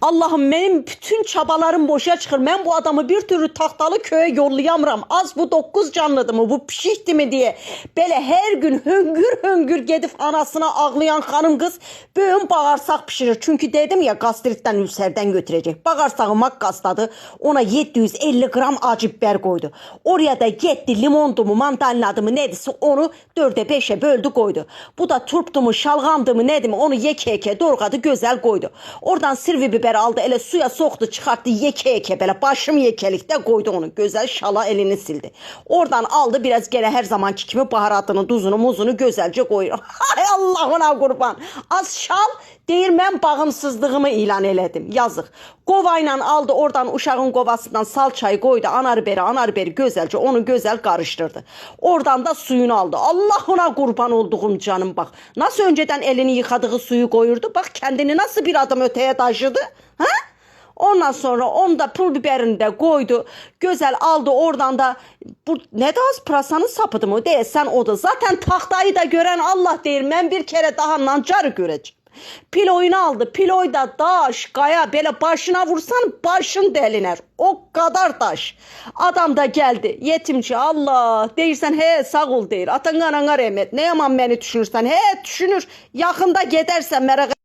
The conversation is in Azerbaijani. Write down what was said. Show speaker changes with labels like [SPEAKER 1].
[SPEAKER 1] Allah'ım benim bütün çabalarım boşa çıxır. Ben bu adamı bir türlü taxtalı köye yollayamıram. Az bu 9 canlıdır mı, bu pişikdi mi diye. Belə her gün höngür höngür gedib anasına ağlayan xanım kız böyün bağırsaq pişirir. Çünkü dedim ya gastritdən, ülserdən götürecek. Bağırsağıma qasladı. Ona 750 gram acı biber koydu. Oraya da getdi limondu mu, mandalinadı mı nedisi onu 4'e 5'e böldü koydu. Bu da turpdu mu, şalğamdı mı nedir mi onu yeke doğradı güzel koydu. Oradan sirvi biber aldı, elə suya soxdu, çıxartdı yeke belə başım yekelikdə koydu onu. Gözəl şala elini sildi. Oradan aldı biraz gene her zamanki kimi baharatını, duzunu, muzunu gözəlcə koyur. Hay Allah'ına kurban. Az şal deyir mən bağımsızlığımı ilan elədim. Yazıq. Kovayla aldı oradan uşağın kovasından salçayı koydu. Anar beri gözəlcə onu gözəl karıştırdı. Oradan da suyunu aldı. Allah'ına kurban olduğum canım bak. Nasıl önceden elini yıkadığı suyu koyurdu. Bak kendini nasıl bir adım öteye taşıdı. Ha? Ondan sonra onu da pul biberini de koydu. Güzel aldı oradan da bu ne de az pırasanın sapıdı mı değilsen o da. Zaten tahtayı da gören Allah değil. Ben bir kere daha nancarı göreceğim. Piloyunu aldı. Piloy da daş, kaya böyle başına vursan başın deliner. O kadar taş. Adam da geldi. Yetimçi Allah. Deyirsən he sağ ol deyir. Atan anana rəhmət. Ne yaman beni düşünürsən. He düşünür. Yakında gidersen merak